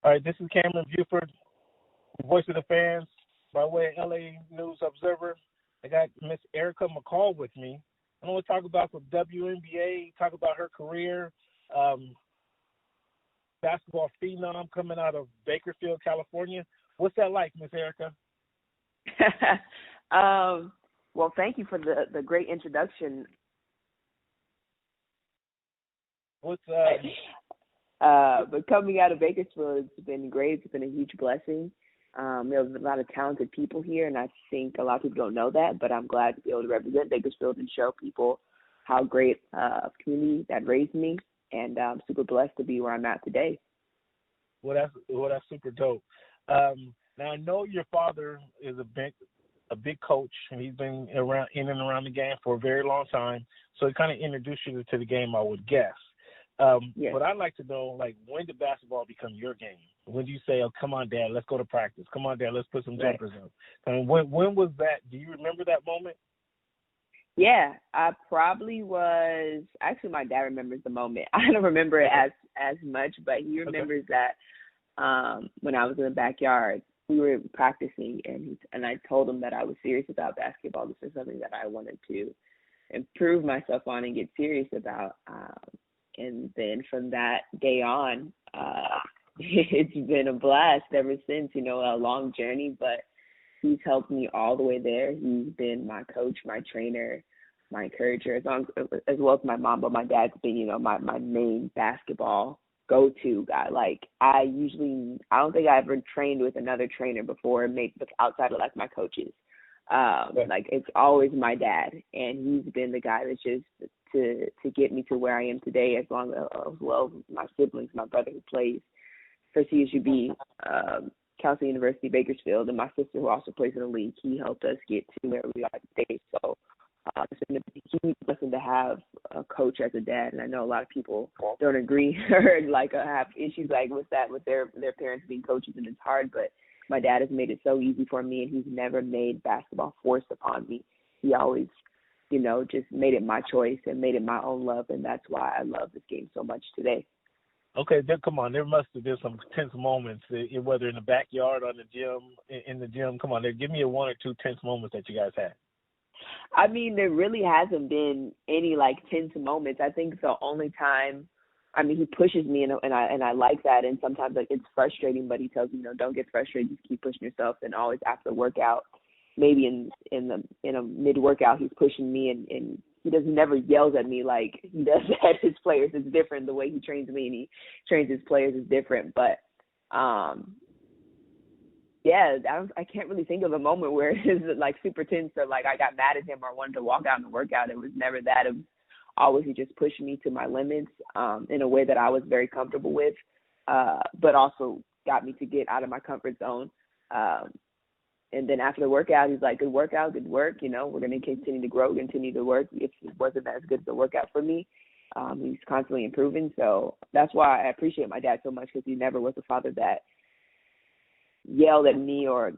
All right, this is Cam Buford, voice of the fans, by way of LA News Observer. I got Miss Erica McCall with me. I want to talk about some WNBA, talk about her career, basketball phenom coming out of Bakersfield, California. What's that like, Miss Erica? Well, thank you for the great introduction. But coming out of Bakersfield, it's been great. It's been a huge blessing. There's a lot of talented people here, and I think a lot of people don't know that, but I'm glad to be able to represent Bakersfield and show people how great a community that raised me, and I'm super blessed to be where I'm at today. Well, that's super dope. Now, I know your father is a big coach, and he's been in and around the game for a very long time, so he kind of introduced you to the game, I would guess. Yes. But I'd like to know, like, when did basketball become your game? When do you say, "Oh, come on, Dad, let's go to practice. Come on, Dad, let's put some jumpers up"? I mean, when was that? Do you remember that moment? Yeah, I probably was. Actually, my dad remembers the moment. I don't remember it as much, but he remembers that when I was in the backyard, we were practicing, and I told him that I was serious about basketball. This is something that I wanted to improve myself on and get serious about. And then from that day on, it's been a blast ever since, a long journey, but he's helped me all the way there. He's been my coach, my trainer, my encourager, as well as my mom, but my dad's been, my main basketball go-to guy. Like, I don't think I ever trained with another trainer before, maybe outside of, like, my coaches. Like, it's always my dad, and he's been the guy that's just to get me to where I am today, as well as my siblings, my brother who plays for CSUB, Cal State University, Bakersfield, and my sister who also plays in the league. He helped us get to where we are today. So it's been a huge blessing to have a coach as a dad, and I know a lot of people don't agree or have issues with that with their parents being coaches, and it's hard, but my dad has made it so easy for me, and he's never made basketball forced upon me. He always just made it my choice and made it my own love, and that's why I love this game so much today. Okay, then come on. There must have been some tense moments, whether in the backyard or in the gym. Come on, give me one or two tense moments that you guys had. I mean, there really hasn't been any tense moments. I think the only time, he pushes me, and I like that. And sometimes it's frustrating, but he tells me, don't get frustrated, just keep pushing yourself. And always after the workout, maybe in a mid-workout, he's pushing me, and he never yells at me like he does at his players. It's different. The way he trains me and he trains his players is different. But, I can't really think of a moment where it's super tense or I got mad at him or wanted to walk out in the workout. It was never that. It was always he just pushed me to my limits in a way that I was very comfortable with, but also got me to get out of my comfort zone. And then after the workout, he's like, good workout, good work. We're going to continue to grow, continue to work. If it wasn't as good as the workout for me, he's constantly improving. So that's why I appreciate my dad so much, because he never was a father that yelled at me or,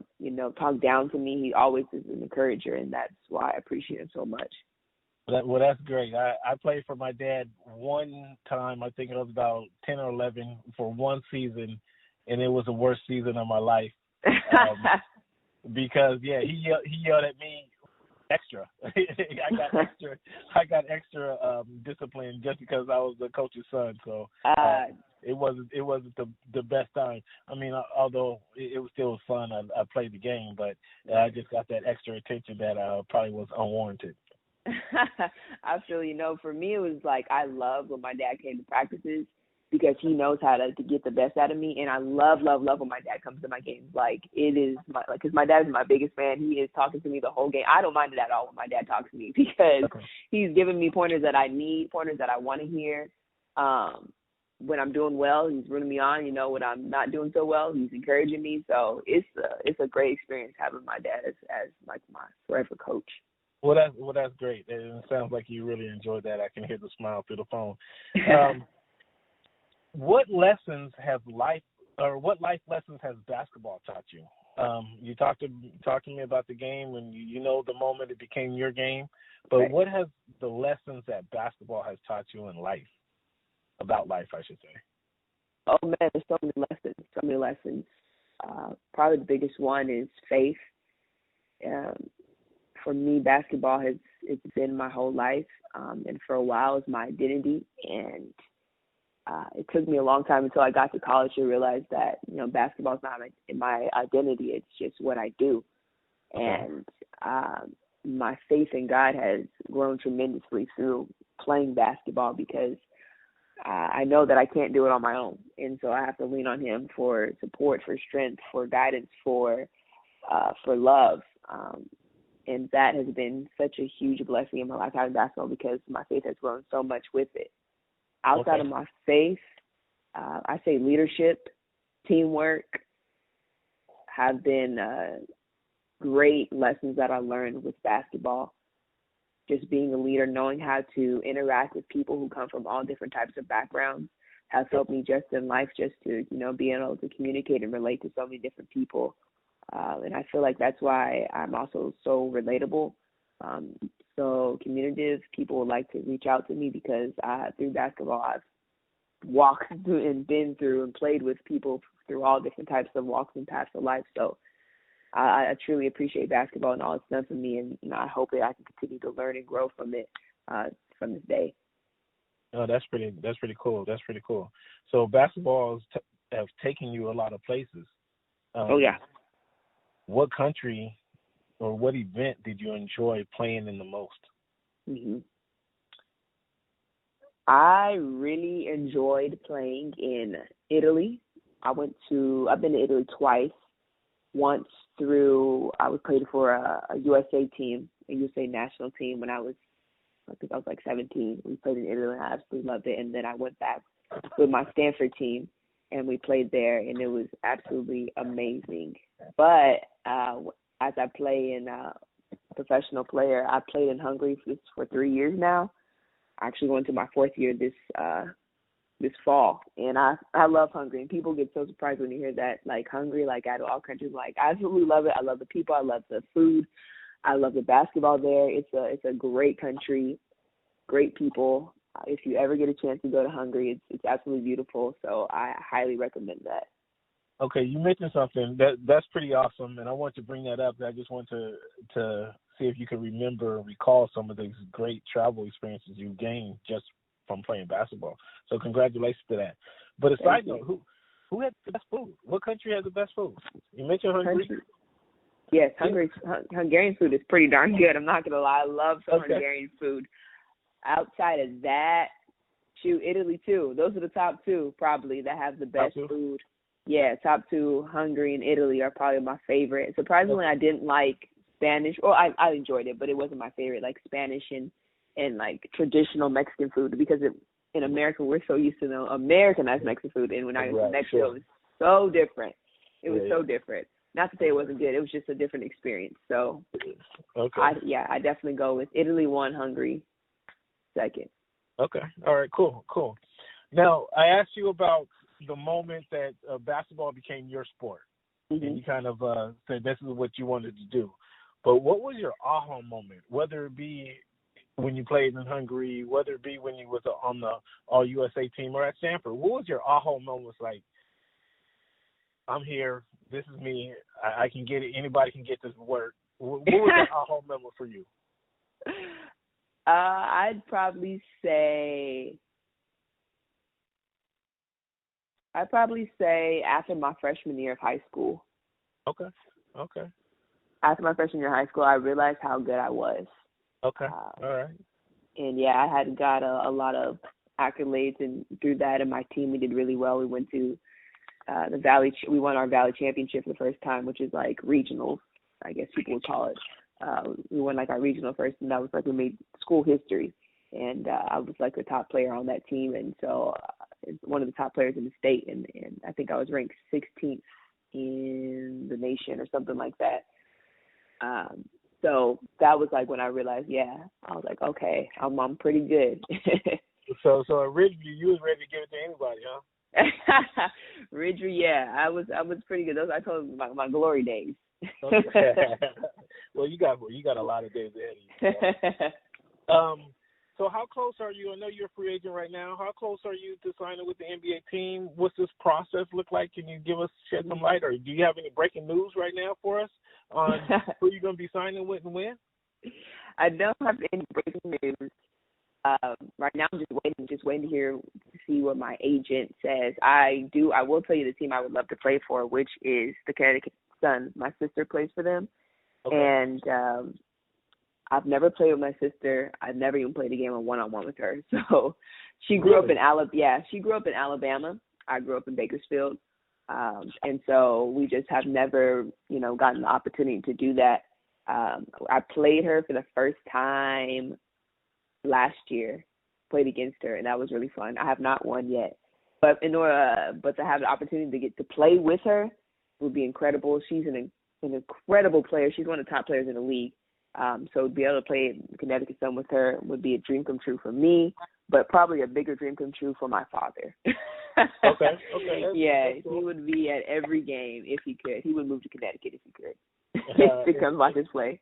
talked down to me. He always is an encourager, and that's why I appreciate him so much. Well, that's great. I played for my dad one time. I think it was about 10 or 11 for one season, and it was the worst season of my life. Because he yelled at me extra. I got extra discipline just because I was the coach's son. So it wasn't the best time. I mean, although it was still fun, I played the game, but I just got that extra attention that probably was unwarranted. I feel for me it was I loved when my dad came to practices, because he knows how to get the best out of me. And I love when my dad comes to my games. It is because my dad is my biggest fan. He is talking to me the whole game. I don't mind it at all when my dad talks to me, because he's giving me pointers that I need, pointers that I want to hear. When I'm doing well, he's rooting me on. When I'm not doing so well, he's encouraging me. So it's a great experience having my dad as my forever coach. Well, that's great. It sounds like you really enjoyed that. I can hear the smile through the phone. What life lessons has basketball taught you? You talked to me about the game when the moment it became your game, but right. What has the lessons that basketball has taught you in life, about life, I should say? Oh, man, there's so many lessons. Probably the biggest one is faith. For me, basketball it's been my whole life, and for a while it's my identity. And it took me a long time until I got to college to realize that, basketball is not my identity. It's just what I do. And my faith in God has grown tremendously through playing basketball, because I know that I can't do it on my own. And so I have to lean on him for support, for strength, for guidance, for love. And that has been such a huge blessing in my lifetime in basketball, because my faith has grown so much with it. Outside of my faith, I say leadership, teamwork have been great lessons that I learned with basketball. Just being a leader, knowing how to interact with people who come from all different types of backgrounds has helped me just in life, just to, be able to communicate and relate to so many different people. And I feel like that's why I'm also so relatable, so communicative. People would like to reach out to me because through basketball, I've walked through and been through and played with people through all different types of walks and paths of life. So I truly appreciate basketball and all it's done for me, and I hope that I can continue to learn and grow from it from this day. Oh, that's pretty cool. That's pretty cool. So basketball have taken you a lot of places. Yeah. What country or what event did you enjoy playing in the most? Mm-hmm. I really enjoyed playing in Italy. I've been to Italy twice. Once I played for a USA team, a USA national team when I think I was like 17. We played in Italy and I absolutely loved it. And then I went back with my Stanford team and we played there, and it was absolutely amazing. But as I play in professional player, I played in Hungary for 3 years now. I actually went to my 4th year this fall, and I love Hungary. And people get so surprised when you hear that, like Hungary, like out of all countries, like I absolutely love it. I love the people. I love the food. I love the basketball there. It's a great country, great people. If you ever get a chance to go to Hungary, it's absolutely beautiful. So I highly recommend that. Okay, you mentioned something that's pretty awesome, and I want to bring that up. I just want to see if you can recall some of these great travel experiences you gained just from playing basketball. So congratulations to that. But a side note, who has the best food? What country has the best food? You mentioned Hungary. Yes, Hungarian food is pretty darn good. I'm not gonna lie, I love some Hungarian food. Outside of that, Italy too. Those are the top two probably that have the best food. Yeah, top two, Hungary and Italy are probably my favorite. Surprisingly, I didn't like Spanish. Well, I enjoyed it, but it wasn't my favorite. Like Spanish and like traditional Mexican food, because in America we're so used to the Americanized Mexican food, and when I was in Mexico, it was so different. It was so different. Not to say it wasn't good. It was just a different experience. So, I definitely go with Italy 1, Hungary 2nd. Okay. All right. Cool. Now, I asked you about the moment that basketball became your sport, and you kind of said this is what you wanted to do. But what was your aha moment, whether it be when you played in Hungary, whether it be when you was on the All-USA team or at Stanford? What was your aha moment like, I'm here, this is me, I can get it, anybody can get this work? What was that aha moment for you? I'd probably say after my freshman year of high school. Okay. After my freshman year of high school, I realized how good I was. Okay. All right. And I had got a lot of accolades, and through that and my team, we did really well. We went to the Valley. We won our Valley championship for the first time, which is like regionals, I guess people would call it. We won like our regional first, and that was like we made school history. And I was like the top player on that team, and so one of the top players in the state. And I think I was ranked 16th in the nation or something like that. So that was like when I realized, I was like, okay, I'm pretty good. So at Ridgeview, you was ready to give it to anybody, huh? Ridgeview, I was pretty good. Those I told them my glory days. Well, you got a lot of days ahead of you. So how close are you? I know you're a free agent right now. How close are you to signing with the NBA team? What's this process look like? Can you shed some light, or do you have any breaking news right now for us on who you're going to be signing with and when? I don't have any breaking news. Right now, I'm just waiting to hear to see what my agent says. I will tell you the team I would love to play for, which is the Connecticut Sun. My sister plays for them, and I've never played with my sister. I've never even played a game of one-on-one with her. So she grew up in Alabama. Yeah, she grew up in Alabama. I grew up in Bakersfield, and so we just have never, gotten the opportunity to do that. I played her for the first time last year, played against her, and that was really fun. I have not won yet, but to have the opportunity to get to play with her would be incredible. She's an incredible player. She's one of the top players in the league. So to be able to play Connecticut Sun with her would be a dream come true for me, but probably a bigger dream come true for my father. Okay. That's cool. He would be at every game if he could. He would move to Connecticut if he could to come watch us play.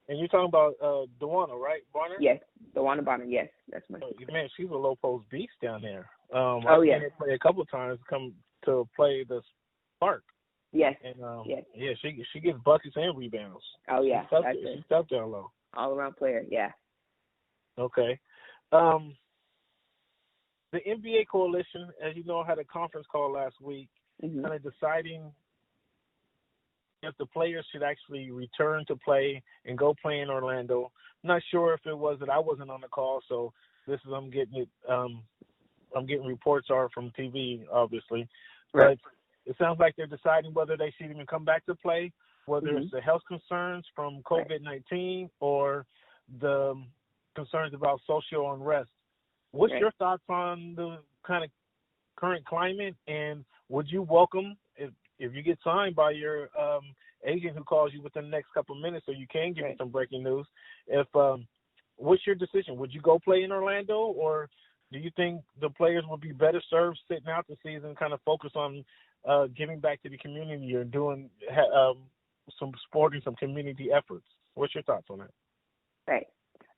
And you're talking about Dewana, right? Bonner? Yes, Dewana Bonner. Yes, that's my sister. Man, she's a low post beast down there. I've seen her play a couple of times. Come to play the Spark. Yes. And yes. Yeah, she gets buckets and rebounds. Oh yeah, she's tough down low. All around player. Yeah. Okay. The NBA Coalition, as you know, had a conference call last week, kind of deciding if the players should actually return to play and go play in Orlando. I'm not sure if it was that I wasn't on the call, so I'm getting reports are from TV, obviously. Right. But it sounds like they're deciding whether they should even come back to play, whether it's the health concerns from COVID-19 or the concerns about social unrest. What's your thoughts on the kind of current climate, and would you welcome if you get signed by your agent who calls you within the next couple of minutes, so you can give me some breaking news? What's your decision? Would you go play in Orlando, or do you think the players would be better served sitting out the season, kind of focus on giving back to the community or doing some community efforts? What's your thoughts on that? Right.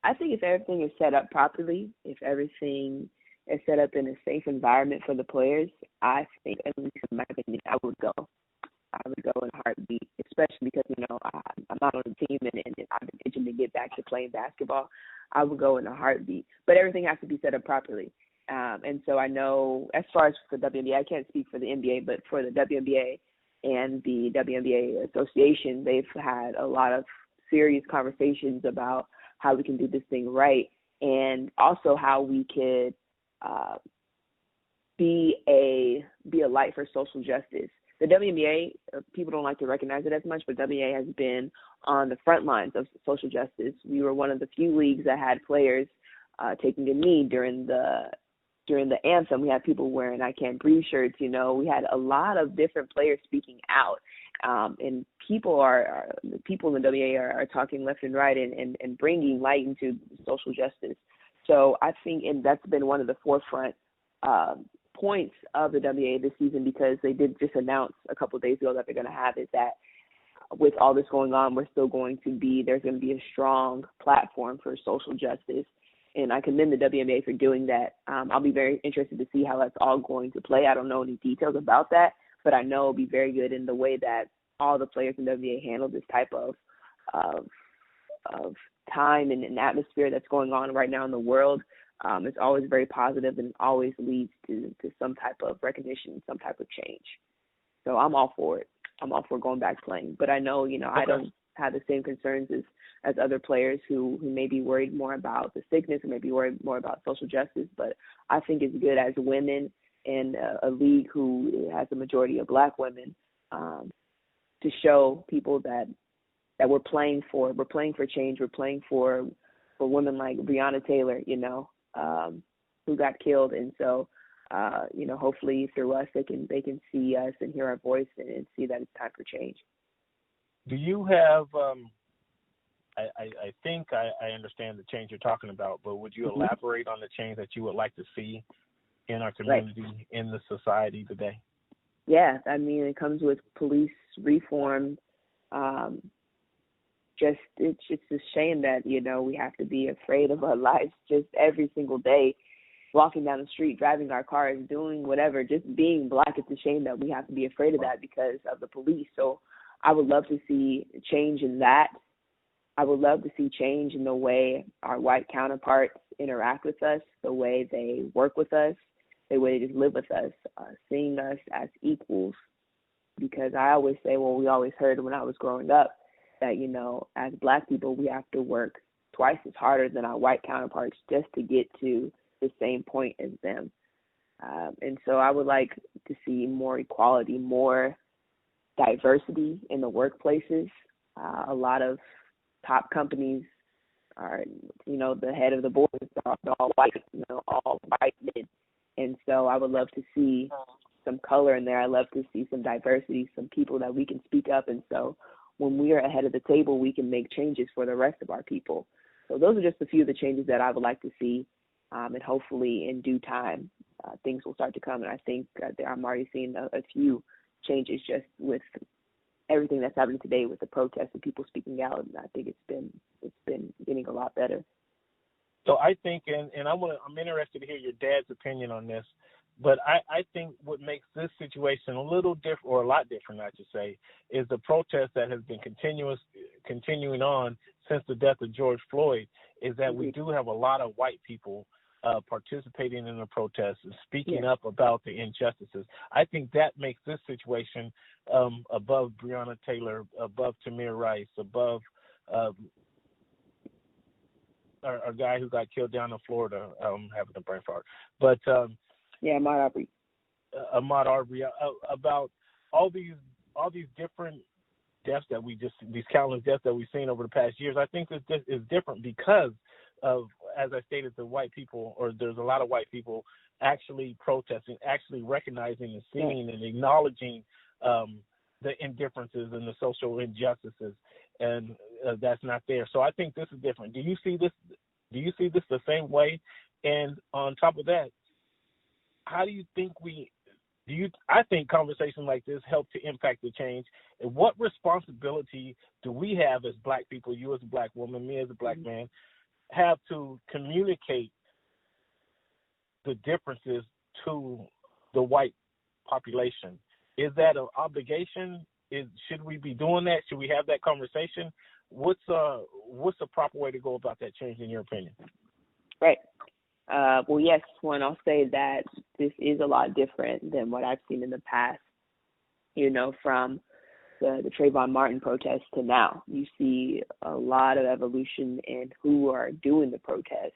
I think if everything is set up properly, if everything is set up in a safe environment for the players, I think, at least in my opinion, I would go. I would go in a heartbeat, especially because, I'm not on the team and I've been itching to get back to playing basketball. I would go in a heartbeat. But everything has to be set up properly. And so I know, as far as for WNBA, I can't speak for the NBA, but for the WNBA and the WNBA Association, they've had a lot of serious conversations about how we can do this thing right, and also how we could be a light for social justice. The WNBA, people don't like to recognize it as much, but WNBA has been on the front lines of social justice. We were one of the few leagues that had players taking a knee during the anthem. We had people wearing "I Can't Breathe" shirts. We had a lot of different players speaking out, and people in the WNBA are talking left and right and bringing light into social justice. So I think, and that's been one of the forefront points of the WNBA this season, because they did just announce a couple of days ago that they're going to have is that with all this going on, there's going to be a strong platform for social justice. And I commend the WNBA for doing that. I'll be very interested to see how that's all going to play. I don't know any details about that, but I know it'll be very good in the way that all the players in the WNBA handle this type of time and atmosphere that's going on right now in the world. It's always very positive and always leads to some type of recognition, some type of change. So I'm all for it. I'm all for going back playing. But I know, I don't have the same concerns as other players who may be worried more about the sickness and maybe worried more about social justice. But I think it's good as women in a league who has a majority of Black women to show people that we're playing for change. We're playing for women like Breonna Taylor, who got killed. And so, hopefully through us, they can see us and hear our voice and see that it's time for change. Do you have, I think I understand the change you're talking about, but would you elaborate on the change that you would like to see in our community, in the society today? Yeah, it comes with police reform, it's just a shame that, we have to be afraid of our lives just every single day, walking down the street, driving our cars, doing whatever, just being Black. It's a shame that we have to be afraid of that because of the police. So I would love to see change in that. I would love to see change in the way our white counterparts interact with us, the way they work with us, the way they just live with us, seeing us as equals. Because I always say, well, we always heard when I was growing up that, as Black people, we have to work twice as harder than our white counterparts just to get to the same point as them. And so I would like to see more equality, more diversity in the workplaces. A lot of top companies are, the head of the board is all white, all white men. And so I would love to see some color in there. I love to see some diversity, some people that we can speak up. And so when we are ahead of the table, we can make changes for the rest of our people. So those are just a few of the changes that I would like to see. And hopefully in due time, things will start to come. And I think I'm already seeing a few changes just with everything that's happening today with the protests and people speaking out. And I think it's been getting a lot better. So I think, and I'm interested to hear your dad's opinion on this, but I think what makes this situation a little different, or a lot different, I should say, is the protest that has been continuing on since the death of George Floyd, is that we do have a lot of white people participating in the protests and speaking up about the injustices. I think that makes this situation above Breonna Taylor, above Tamir Rice, above our guy who got killed down in Florida, having a brain fart. But Ahmaud Arbery, about all these different deaths that these countless deaths that we've seen over the past years. I think this is different because of, as I stated, the white people, or there's a lot of white people actually protesting, actually recognizing and seeing and acknowledging the indifferences and the social injustices, and that's not there. So I think this is different. Do you see this the same way? And on top of that, how do you think I think conversations like this help to impact the change. And what responsibility do we have as Black people, you as a Black woman, me as a Black man, have to communicate the differences to the white population? Is that an obligation? Should we be doing that? Should we have that conversation? What's the proper way to go about that change, in your opinion? Right. Well, yes, one, I'll say that this is a lot different than what I've seen in the past, from the Trayvon Martin protest to now. You see a lot of evolution in who are doing the protest,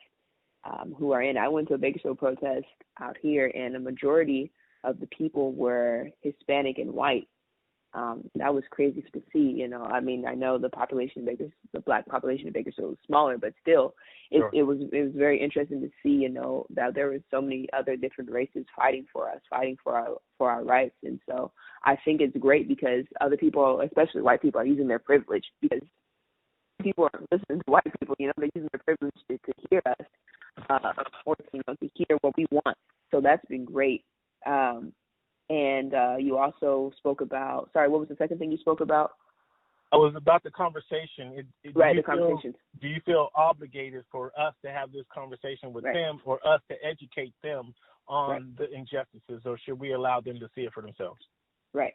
who are in. I went to a Bakersfield protest out here, and a majority of the people were Hispanic and white. That was crazy to see, I mean, I know the Black population of Bakersfield was smaller, but still, it was very interesting to see, that there were so many other different races fighting for us, fighting for our rights. And so I think it's great because other people, especially white people, are using their privilege, because people are listening to white people, they're using their privilege to hear us, or to hear what we want. So that's been great. And you also spoke about, sorry, what was the second thing you spoke about? I was about the conversation. Conversations. Do you feel obligated for us to have this conversation with them, or us to educate them on the injustices, or should we allow them to see it for themselves? Right.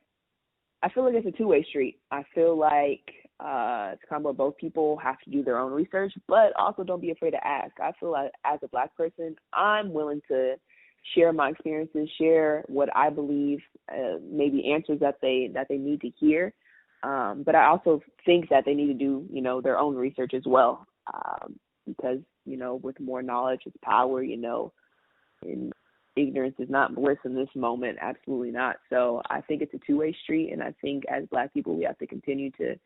I feel like it's a two-way street. I feel like it's kind of where both people have to do their own research, but also don't be afraid to ask. I feel like as a Black person, I'm willing to share my experiences, share what I believe, maybe answers that they need to hear. But I also think that they need to do, their own research as well, because, with more knowledge is power, and ignorance is not bliss in this moment. Absolutely not. So I think it's a two-way street, and I think as Black people, we have to continue to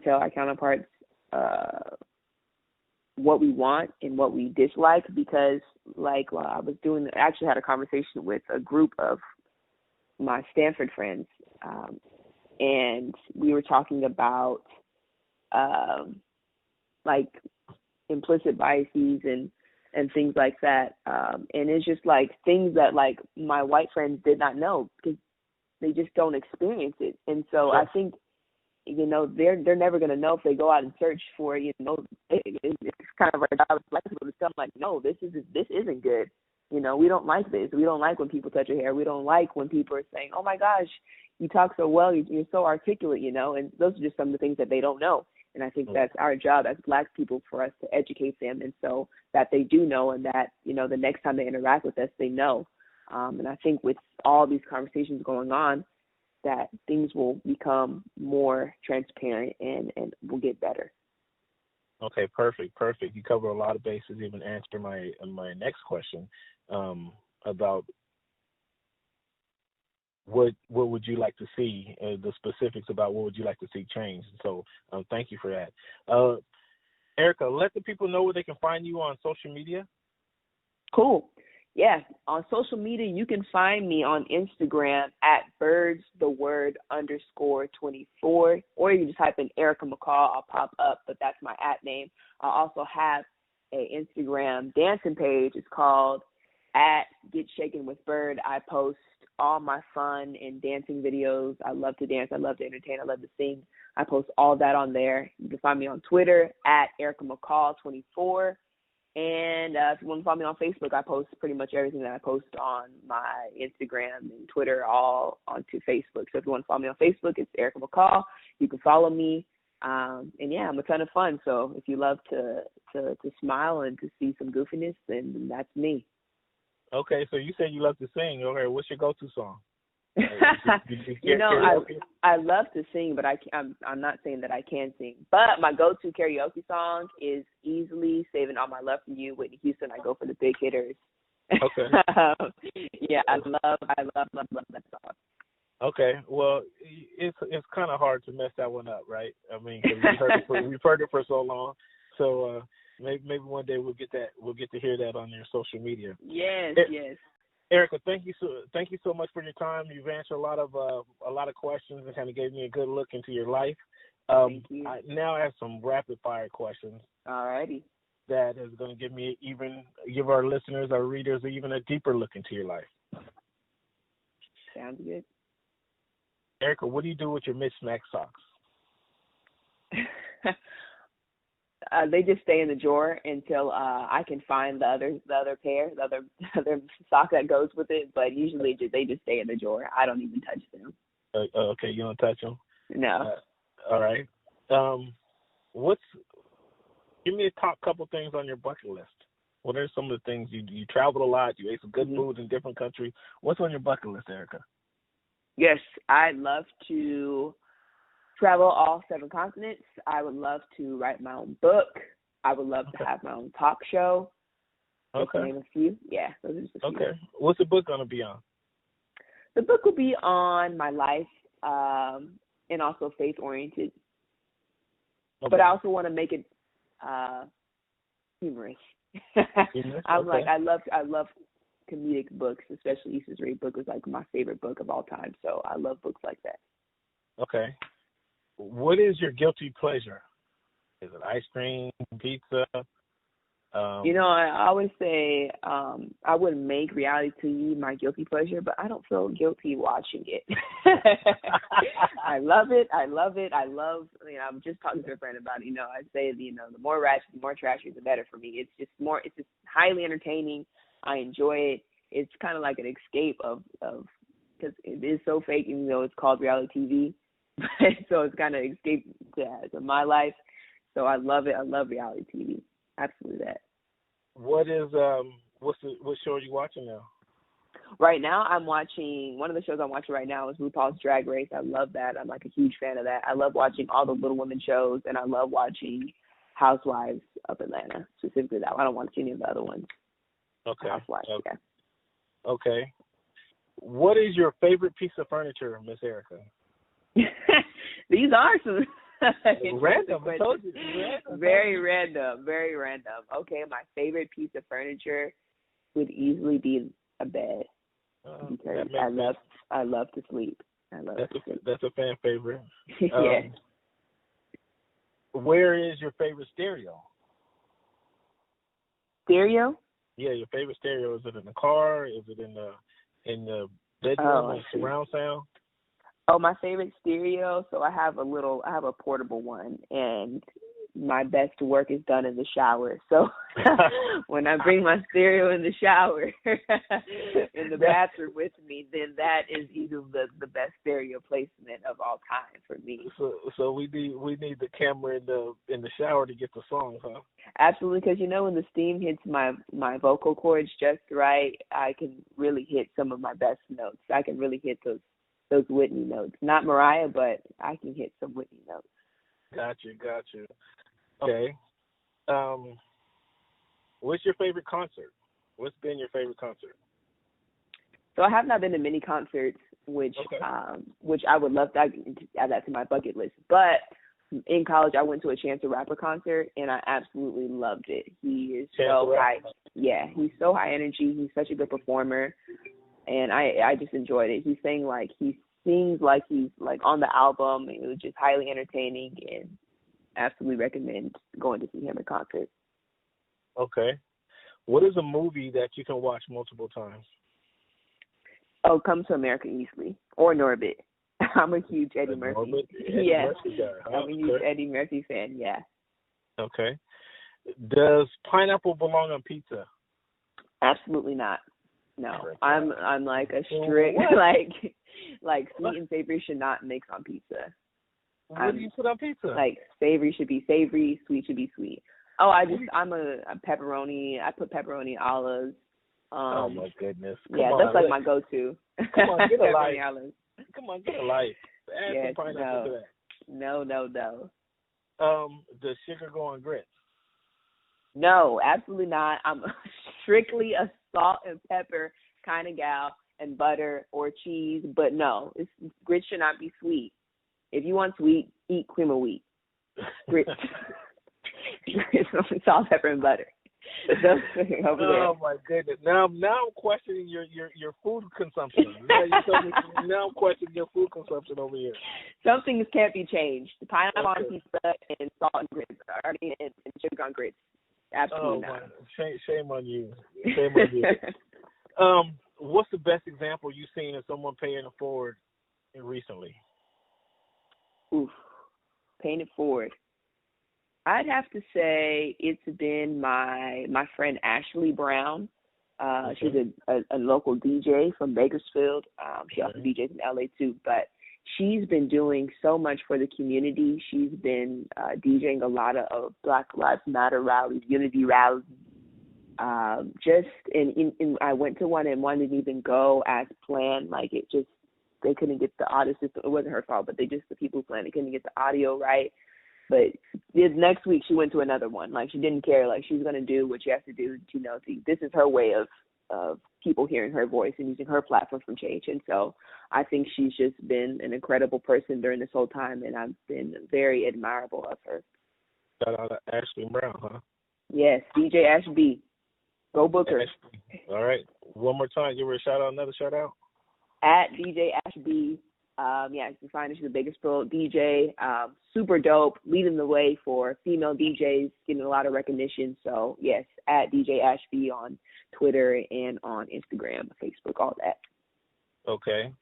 tell our counterparts what we want and what we dislike, because I actually had a conversation with a group of my Stanford friends, and we were talking about implicit biases and things like that, and it's just things that my white friends did not know because they just don't experience it. And so I think you know, they're never going to know if they go out and search for, you know, it's kind of our job as black people to tell them, like, no, this isn't good. You know, we don't like this. We don't like when people touch your hair. We don't like when people are saying, oh, my gosh, you talk so well. You're so articulate, you know, and those are just some of the things that they don't know. And I think that's our job as black people, for us to educate them, and so that they do know, and that, you know, the next time they interact with us, they know. And I think with all these conversations going on, that things will become more transparent and will get better. Okay, perfect. You cover a lot of bases, even answer my next question about what would you like to see, the specifics about what would you like to see change. So thank you for that. Erica, let the people know where they can find you on social media. Cool. Yeah, on social media, you can find me on Instagram at birdstheword_24, or you can just type in Erica McCall. I'll pop up, but that's my @ name. I also have a Instagram dancing page. It's called @GetShakenWithBird. I post all my fun and dancing videos. I love to dance. I love to entertain. I love to sing. I post all that on there. You can find me on Twitter @Erica McCall24. And if you want to follow me on Facebook, I post pretty much everything that I post on my Instagram and Twitter all onto Facebook. So if you want to follow me on Facebook, it's Erica McCall. You can follow me. And yeah, I'm a ton of fun. So if you love to smile and to see some goofiness, then that's me. Okay, so you said you love to sing. Okay, what's your go-to song? You know, I love to sing, but I'm not saying that I can sing. But my go-to karaoke song is easily "Saving All My Love for You," Whitney Houston. I go for the big hitters. Okay. Yeah, I love that song. Okay, well, it's kind of hard to mess that one up, right? I mean, 'cause we've heard it for so long. So maybe one day we'll get to hear that on your social media. Yes, yes. Erica, thank you so much for your time. You've answered a lot of questions and kind of gave me a good look into your life. Thank you. I now have some rapid fire questions. Alrighty. That is going to give our listeners, our readers, even a deeper look into your life. Sounds good. Erica, what do you do with your mismatched socks? They just stay in the drawer until I can find the other pair, the other sock that goes with it. But usually they just stay in the drawer. I don't even touch them. Okay, you don't touch them? No. All right. Give me a top couple things on your bucket list. What are some of the things you traveled a lot? You ate some good food in different countries. What's on your bucket list, Erica? Yes, I'd love to travel all 7 continents. I would love to write my own book. I would love to have my own talk show. Okay. To name a few. Yeah, those are just a few. Okay. What's the book going to be on? The book will be on my life and also faith-oriented. Okay. But I also want to make it humorous. Humorous? I love comedic books, especially Easter's Read book was like my favorite book of all time. So I love books like that. Okay. What is your guilty pleasure? Is it ice cream, pizza? I always say I wouldn't make reality TV my guilty pleasure, but I don't feel guilty watching it. I love it. I'm just talking to a friend about it. I say, the more ratchet, the more trashy, the better for me. It's just highly entertaining. I enjoy it. It's kind of like an escape of because it is so fake, even though it's called reality TV. So it's kind of escape to my life. So I love it. I love reality TV. Absolutely that. What show are you watching now? Right now, I'm watching, one of the shows I'm watching right now is RuPaul's Drag Race. I love that. I'm like a huge fan of that. I love watching all the Little Women shows, and I love watching Housewives of Atlanta, specifically that one. I don't watch any of the other ones. Okay. Housewives, yeah. Okay. What is your favorite piece of furniture, Miss Erica? These are some random. I told you. Very random. Okay, my favorite piece of furniture would easily be a bed because I love to sleep. That's a fan favorite. Yeah. Where is your favorite stereo? Stereo? Yeah, your favorite stereo. Is it in the car? Is it in the bedroom? Surround sound? Oh, my favorite stereo. So I have a portable one, and my best work is done in the shower. So when I bring my stereo in the shower, in the bathroom with me, then that is either the best stereo placement of all time for me. So we need the camera in the shower to get the songs, huh? Absolutely, because when the steam hits my vocal cords just right, I can really hit some of my best notes. I can really hit those Whitney notes. Not Mariah, but I can hit some Whitney notes. Gotcha. Okay. What's your favorite concert? What's been your favorite concert? So I have not been to many concerts, which I would love to add that to my bucket list. But in college, I went to a Chance the Rapper concert, and I absolutely loved it. He is so high. Yeah, he's so high energy. He's such a good performer, and I just enjoyed it. He sings like he's like on the album. It was just highly entertaining, and absolutely recommend going to see him in concert. Okay. What is a movie that you can watch multiple times? Oh, Come to America easily, or Norbit. I'm a huge Eddie Murphy. Yeah, I'm a huge Eddie Murphy fan. Yeah. Okay. Does pineapple belong on pizza? Absolutely not. No, I'm like a strict like sweet and savory should not mix on pizza. What do you put on pizza? Like savory should be savory, sweet should be sweet. Oh, I'm a pepperoni. I put pepperoni olives. Oh my goodness! That's like my go-to. Come on, get a life. Olives. Come on, get a life. Add some pineapple to that. No. Does sugar go on grits? No, absolutely not. I'm strictly a salt and pepper kind of gal, and butter or cheese. But no, grits should not be sweet. If you want sweet, eat cream of wheat. Grits. Salt, pepper, and butter. Oh my goodness! Now I'm questioning your food consumption. Now I'm questioning your food consumption over here. Some things can't be changed. Pineapple on pizza and salt and grits. And sugar on grits. Absolutely not. Shame on you. Shame on you. What's the best example you've seen of someone paying it forward recently? Oof, paying it forward. I'd have to say it's been my friend Ashley Brown. She's a local DJ from Bakersfield. She also DJs in LA too, but she's been doing so much for the community. She's been DJing a lot of Black Lives Matter rallies, unity rallies. I went to one and one didn't even go as planned. Like they couldn't get the audio system. It wasn't her fault, but the people planned. They couldn't get the audio right. But this next week she went to another one. Like she didn't care. Like she's gonna do what she has to do. This is her way of people hearing her voice and using her platform for change. And so I think she's just been an incredible person during this whole time, and I've been very admirable of her. Shout out to Ashley Brown, huh? Yes, DJ Ash B. Go Booker. All right. One more time. Give her a shout out. Another shout out. At DJ Ash B. You can find her. She's a Bakersfield DJ. Super dope, leading the way for female DJs, getting a lot of recognition. So, yes, at DJ Ashby on Twitter and on Instagram, Facebook, all that. Okay.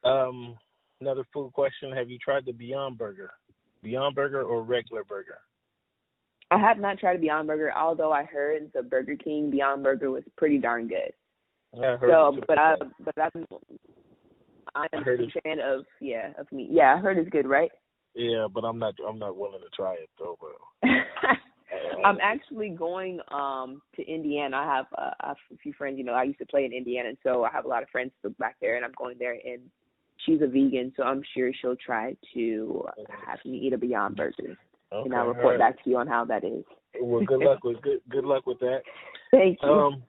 Another food question. Have you tried the Beyond Burger? Beyond Burger or regular burger? I have not tried a Beyond Burger, although I heard the Burger King Beyond Burger was pretty darn good. Yeah, I heard I'm a fan of meat. Yeah, I heard it's good, right? Yeah, but I'm not willing to try it though. But I'm actually going to Indiana. I have a few friends. I used to play in Indiana, and so I have a lot of friends back there, and I'm going there. And she's a vegan, so I'm sure she'll try to have me eat a Beyond Burger, and I'll report back to you on how that is. Well, good luck with that. Thank you.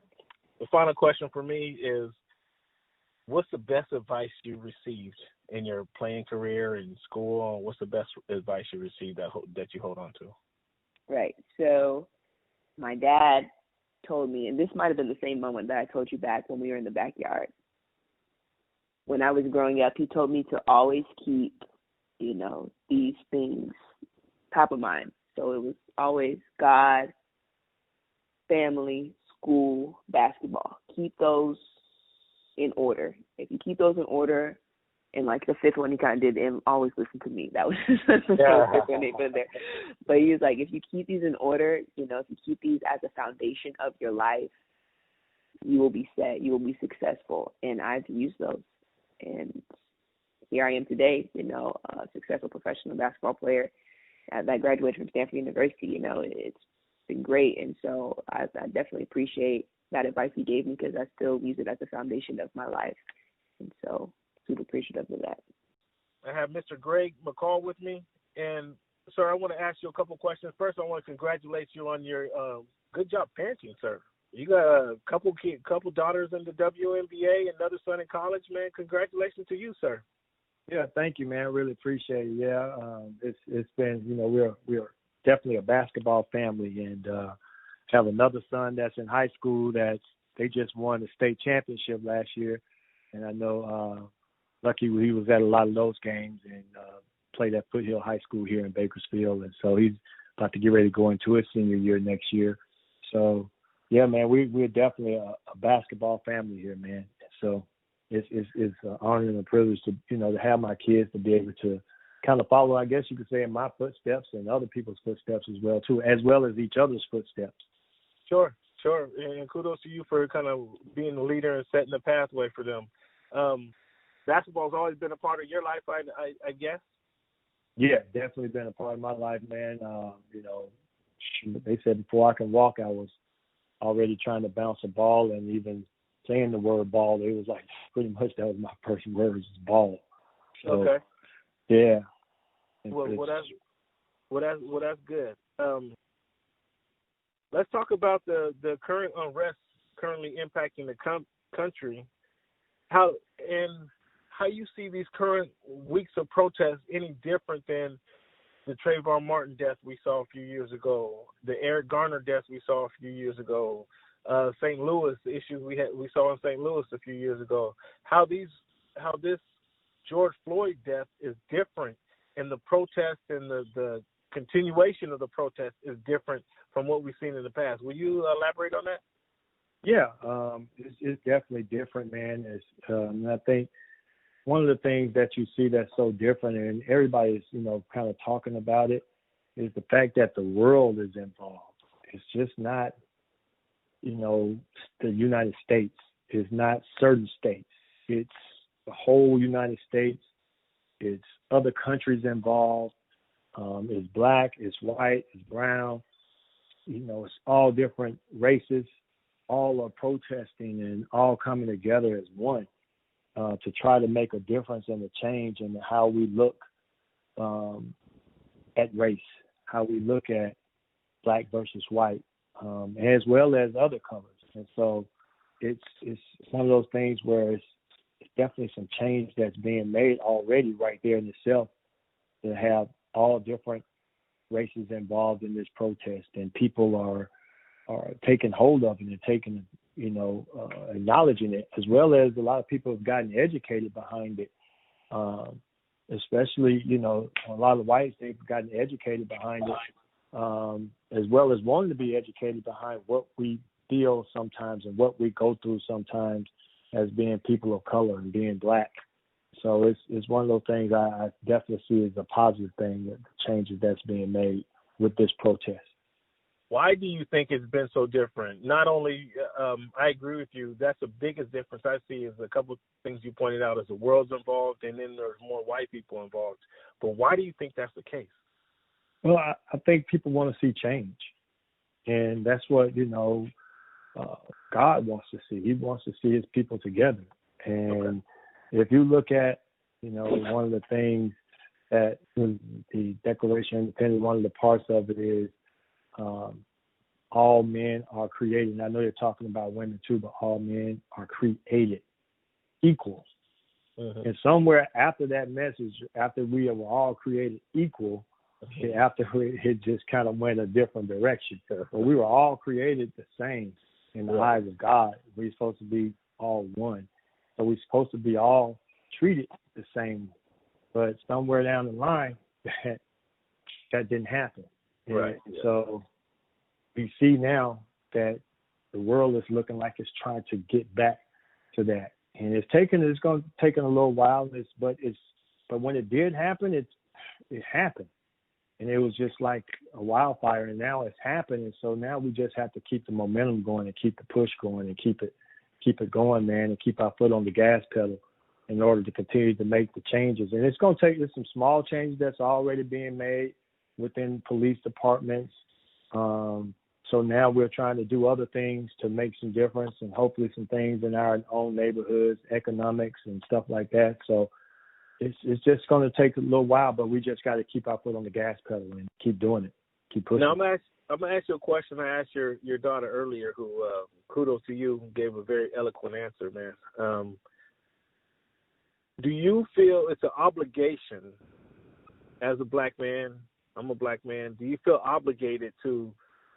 The final question for me is, what's the best advice you received in your playing career in school? What's the best advice you received that you hold on to? Right. So my dad told me, and this might have been the same moment that I told you back when we were in the backyard. When I was growing up, he told me to always keep, these things top of mind. So it was always God, family, school, basketball. Keep those in order. If you keep those in order, And like the fifth one, he kind of did, and always listen to me. That was the fifth one they put in there. But he was like, if you keep these in order, you know, if you keep these as a foundation of your life, you will be set. You will be successful. And I've used those. And here I am today, you know, a successful professional basketball player that graduated from Stanford University. You know, it's been great. And so I definitely appreciate that advice he gave me, because I still use it as a foundation of my life. And so super appreciative of that. I have Mr. Greg McCall with me. And, sir, I want to ask you a couple questions. First, I want to congratulate you on your good job parenting, sir. You got a couple daughters in the WNBA, another son in college, man. Congratulations to you, sir. Yeah, thank you, man. I really appreciate it. Yeah, it's been, you know, we're definitely a basketball family, and have another son that's in high school they just won the state championship last year, and I know lucky he was at a lot of those games and played at Foothill High School here in Bakersfield, and so he's about to get ready to go into his senior year next year. So yeah, man, we're definitely a basketball family here, man. So it's an honor and a privilege to, you know, to have my kids to be able to kind of follow, I guess you could say, in my footsteps and other people's footsteps as well, too, as well as each other's footsteps. Sure. And kudos to you for kind of being the leader and setting the pathway for them. Basketball's always been a part of your life, I guess? Yeah, definitely been a part of my life, man. You know, they said before I can walk, I was already trying to bounce a ball, and even saying the word ball, it was like pretty much that was my first word, is ball. So, okay. Yeah. Well, that's good. Let's talk about the current unrest currently impacting the country. How you see these current weeks of protests any different than the Trayvon Martin death we saw a few years ago, the Eric Garner death we saw a few years ago, St. Louis, the issues we saw in St. Louis a few years ago? How this George Floyd death is different, and the protest and the continuation of the protest is different from what we've seen in the past. Will you elaborate on that? Yeah, it's definitely different, man. And I think one of the things that you see that's so different, and everybody's, you know, kind of talking about it, is the fact that the world is involved. It's just not, you know, the United States. It's not certain states. It's the whole United States. It's other countries involved. It's black, it's white, it's brown. You know, it's all different races. All are protesting and all coming together as one to try to make a difference and a change in how we look at race, how we look at black versus white, as well as other colors. And so it's one of those things where it's definitely some change that's being made already right there in itself, to have all different races involved in this protest, and people are taking hold of it and taking, you know, acknowledging it, as well as a lot of people have gotten educated behind it. Especially, you know, a lot of whites, they've gotten educated behind it, as well as wanting to be educated behind what we feel sometimes and what we go through sometimes as being people of color and being black. So it's one of those things I definitely see as a positive thing, that the changes that's being made with this protest. Why do you think it's been so different? Not only, I agree with you, that's the biggest difference I see is a couple of things you pointed out, is the world's involved and then there's more white people involved. But why do you think that's the case? Well, I think people want to see change. And that's what, you know, God wants to see. He wants to see his people together. And if you look at, you know, one of the things that the Declaration of Independence, one of the parts of it is all men are created. And I know you're talking about women too, but all men are created equal. Mm-hmm. And somewhere after that message, after we were all created equal, after it just kind of went a different direction. But we were all created the same in the eyes of God. We're supposed to be all one. So we're supposed to be all treated the same. But somewhere down the line, that didn't happen. Right. So we see now that the world is looking like it's trying to get back to that. And it's going to take a little while, but when it did happen, it happened. And it was just like a wildfire, and now it's happened. And so now we just have to keep the momentum going and keep the push going and keep it going, man, and keep our foot on the gas pedal in order to continue to make the changes. And it's going to take some small changes that's already being made within police departments. So now we're trying to do other things to make some difference, and hopefully some things in our own neighborhoods, economics and stuff like that. So it's just going to take a little while, but we just got to keep our foot on the gas pedal and keep doing it, keep pushing. Now I'm gonna ask you a question I asked your daughter earlier, who kudos to you, who gave a very eloquent answer, man. Do you feel it's an obligation as a black man? I'm a black man. Do you feel obligated to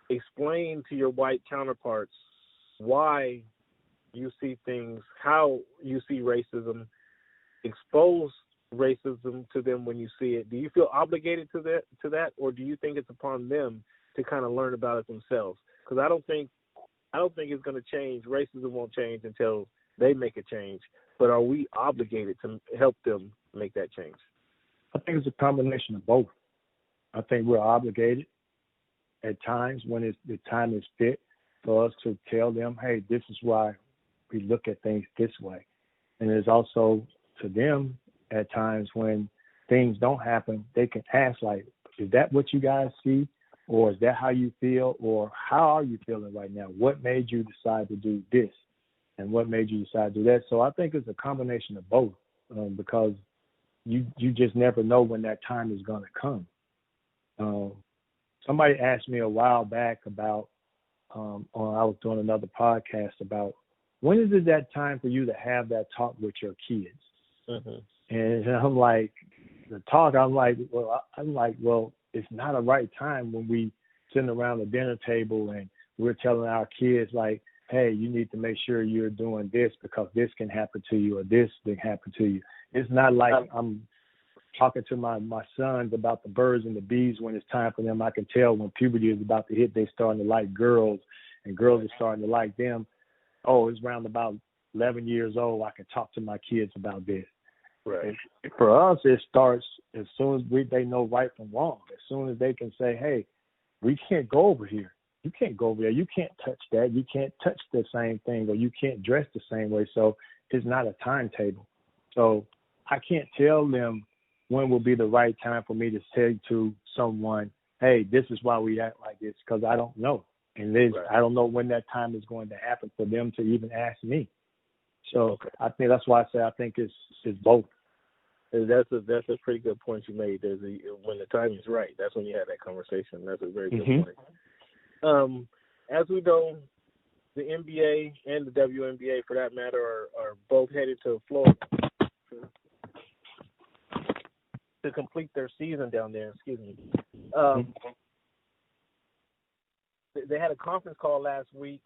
explain to your white counterparts why you see things, how you see racism, expose racism to them when you see it? Do you feel obligated to that, or do you think it's upon them to kind of learn about it themselves? Because I don't think it's going to change. Racism won't change until they make a change. But are we obligated to help them make that change? I think it's a combination of both. I think we're obligated at times when the time is fit for us to tell them, hey, this is why we look at things this way. And there's also to them at times when things don't happen, they can ask, like, is that what you guys see? Or is that how you feel? Or how are you feeling right now? What made you decide to do this? And what made you decide to do that? So I think it's a combination of both, because you just never know when that time is going to come. Somebody asked me a while back about, I was doing another podcast about, when is it that time for you to have that talk with your kids? Mm-hmm. And I'm like, well, it's not a right time when we sitting around the dinner table and we're telling our kids, like, hey, you need to make sure you're doing this because this can happen to you or this can happen to you. It's not like I'm talking to my sons about the birds and the bees when it's time for them. I can tell when puberty is about to hit, they're starting to like girls and girls are starting to like them. Oh, it's around about 11 years old. I can talk to my kids about this. Right. And for us, it starts as soon as they know right from wrong. As soon as they can say, hey, we can't go over here. You can't go over there. You can't touch that. You can't touch the same thing, or you can't dress the same way. So it's not a timetable. So I can't tell them when will be the right time for me to say to someone, hey, this is why we act like this, because I don't know. And I don't know when that time is going to happen for them to even ask me. So I think that's why I say I think it's both. That's a pretty good point you made. When the time is right, that's when you have that conversation. That's a very good point. As we know, the NBA and the WNBA, for that matter, are both headed to Florida to complete their season down there. Excuse me. They had a conference call last week.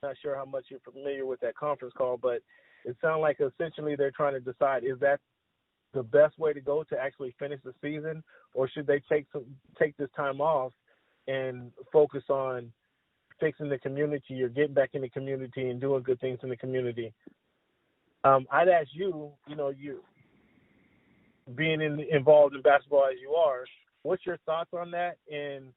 Not sure how much you're familiar with that conference call, but it sounded like essentially they're trying to decide, is that the best way to go to actually finish the season, or should they take this time off and focus on fixing the community or getting back in the community and doing good things in the community? I'd ask you, you being involved in basketball as you are, what's your thoughts on that? And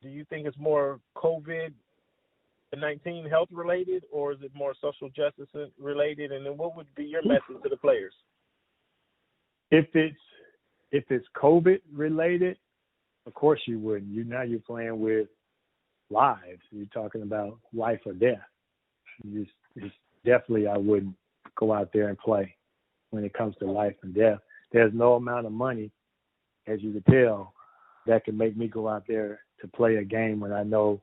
do you think it's more COVID-19 health related, or is it more social justice related? And then what would be your message to the players? If it's COVID related, of course you wouldn't. You're playing with lives. You're talking about life or death. It's definitely I wouldn't go out there and play when it comes to life and death. There's no amount of money, as you could tell, that can make me go out there to play a game when I know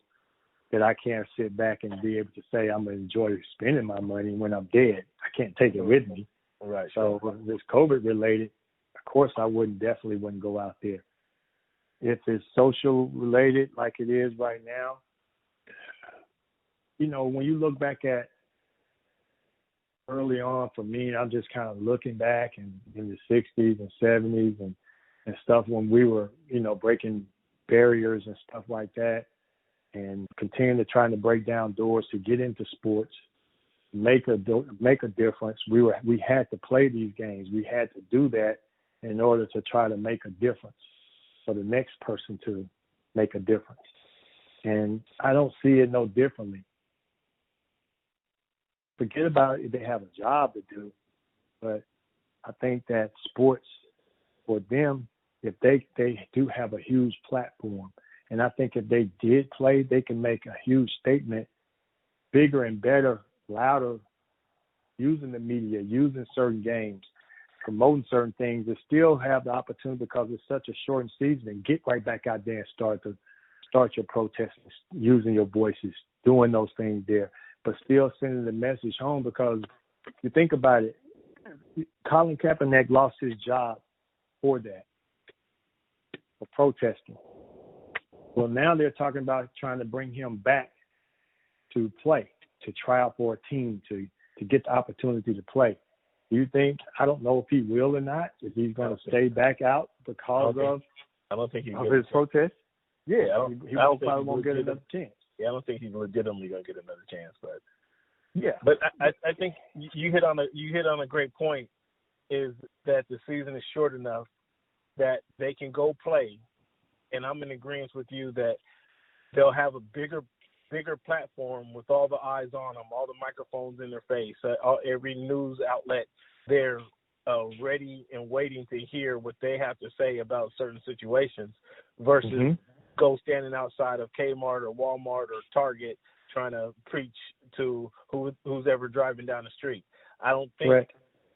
that I can't sit back and be able to say I'm going to enjoy spending my money when I'm dead. I can't take it with me. Right. So if it's COVID related, of course I definitely wouldn't go out there. If it's social related like it is right now, when you look back at early on for me, I'm just kind of looking back in the 60s and 70s and stuff when we were, breaking barriers and stuff like that and continuing to try to break down doors to get into sports. make a difference. We had to play these games. We had to do that in order to try to make a difference for the next person to make a difference. And I don't see it no differently. Forget about it, they have a job to do, but I think that sports, for them, if they do have a huge platform, and I think if they did play, they can make a huge statement, bigger and better, louder, using the media, using certain games, promoting certain things, and still have the opportunity, because it's such a shortened season, and get right back out there and start your protesting, using your voices, doing those things there, but still sending the message home. Because if you think about it, Colin Kaepernick lost his job for that, for protesting. Well, now they're talking about trying to bring him back to play, to try out for a team, to get the opportunity to play. Do you think, I don't know if he will or not, if he's going to stay back out because of his protest? Yeah, he probably won't get another chance. Yeah, I don't think he's legitimately going to get another chance, but yeah. But I think you hit on a great point, is that the season is short enough that they can go play, and I'm in agreement with you that they'll have a bigger platform with all the eyes on them, all the microphones in their face, every news outlet there ready and waiting to hear what they have to say about certain situations, versus go standing outside of Kmart or Walmart or Target trying to preach to who's ever driving down the street. I don't think right.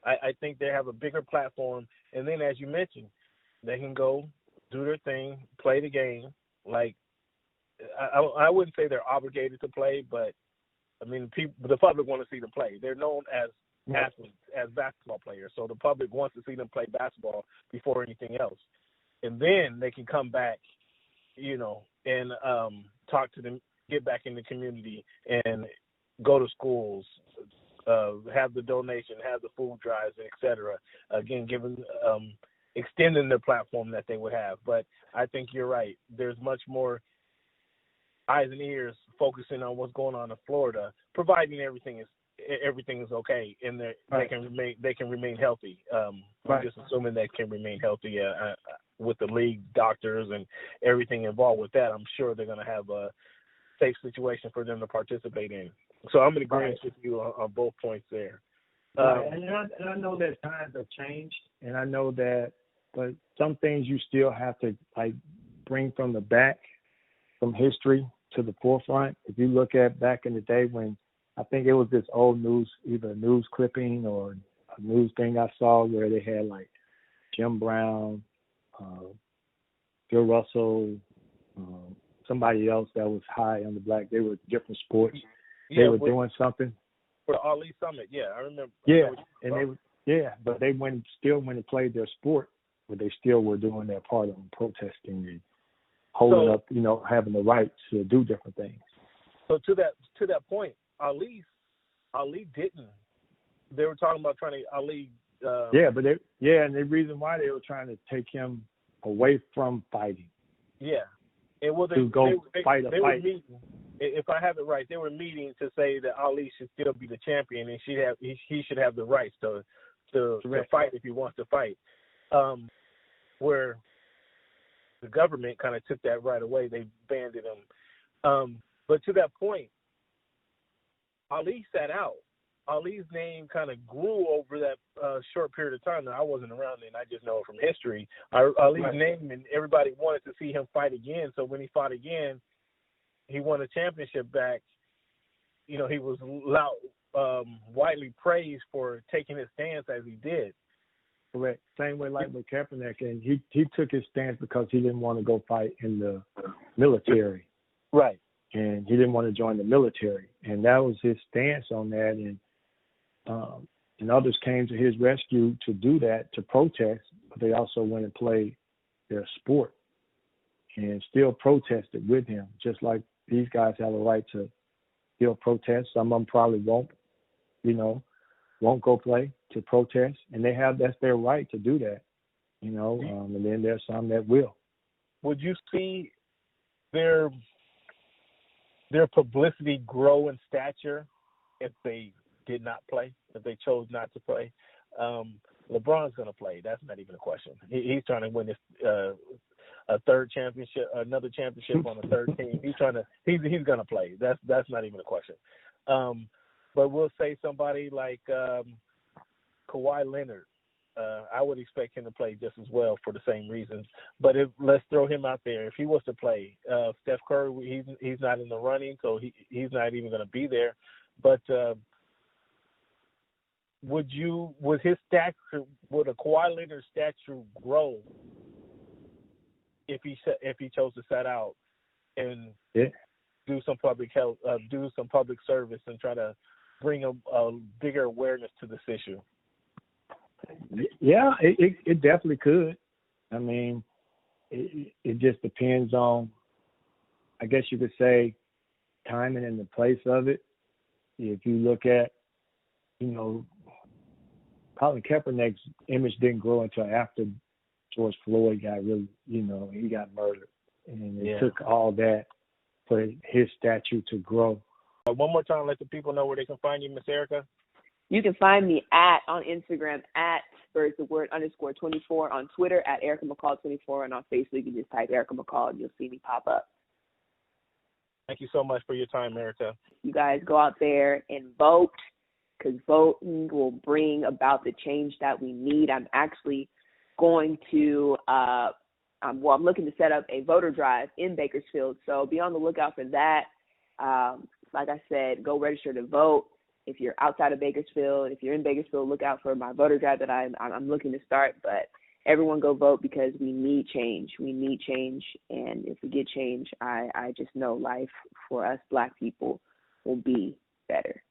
I think they have a bigger platform, and then, as you mentioned, they can go do their thing, play the game. Like, I wouldn't say they're obligated to play, but I mean, the public want to see them play. They're known as athletes, as basketball players, so the public wants to see them play basketball before anything else. And then they can come back, and talk to them, get back in the community, and go to schools, have the donation, have the food drives, et cetera. Again, extending the platform that they would have. But I think you're right. There's much more eyes and ears focusing on what's going on in Florida, providing everything is okay, and right. they can remain healthy. Right. I'm just assuming they can remain healthy with the league, doctors, and everything involved with that. I'm sure they're going to have a safe situation for them to participate in. So I'm in agreement with you on both points there. And I know that times have changed, and I know that, but some things you still have to bring from the back, from history to the forefront. If you look at back in the day when, I think it was this old news, either a news clipping or a news thing I saw where they had Jim Brown, Bill Russell, somebody else that was high on the black. They were different sports. They were doing something for the Ali Summit. Yeah, I remember. But they still went and played their sport, but they still were doing their part of protesting and holding up, having the right to do different things. So to that point, Ali didn't. They were talking about trying to Ali. And the reason why they were trying to take him away from fighting. Yeah. And they fight. Were meeting, if I have it right, they were meeting to say that Ali should still be the champion, and he should have the rights to fight if he wants to fight. Where the government kind of took that right away, they banned him. But to that point, Ali sat out. Ali's name kind of grew over that short period of time. Now, I wasn't around then. I just know it from history. Ali's name, and everybody wanted to see him fight again. So when he fought again, he won a championship back. He was widely praised for taking his stance as he did. Correct. Same way with Kaepernick, and he took his stance because he didn't want to go fight in the military. Right. And he didn't want to join the military. And that was his stance on that. And others came to his rescue to do that, to protest, but they also went and played their sport and still protested with him, just like these guys have a right to still protest. Some of them probably won't go play, to protest, and that's their right to do that, and then there's some that will. Would you see their publicity grow in stature if they did not play, if they chose not to play, LeBron's going to play. That's not even a question. He's trying to win this a third championship, another championship on the third team. He's going to play. That's not even a question. But we'll say somebody like Kawhi Leonard. I would expect him to play just as well for the same reasons. But let's throw him out there. If he was to play, Steph Curry, he's not in the running, so he's not even going to be there. But would a Kawhi Leonard's stature grow if he chose to set out and do some public health, do some public service, and try to bring a bigger awareness to this issue? Yeah, it definitely could. I mean, it just depends on, I guess you could say, timing and the place of it. If you look at, Colin Kaepernick's image didn't grow until after George Floyd got really, he got murdered. And it took all that for his statue to grow. One more time, let the people know where they can find you, Miss Erica. You can find me on Instagram @birdsofword_24, on Twitter @Erica McCall24, and on Facebook you can just type Erica McCall and you'll see me pop up. Thank you so much for your time, Erica. You guys go out there and vote, because voting will bring about the change that we need. I'm actually going to, I'm looking to set up a voter drive in Bakersfield, so be on the lookout for that. Like I said, go register to vote. If you're outside of Bakersfield, if you're in Bakersfield, look out for my voter drive that I'm looking to start. But everyone go vote, because we need change. We need change, and if we get change, I just know life for us Black people will be better.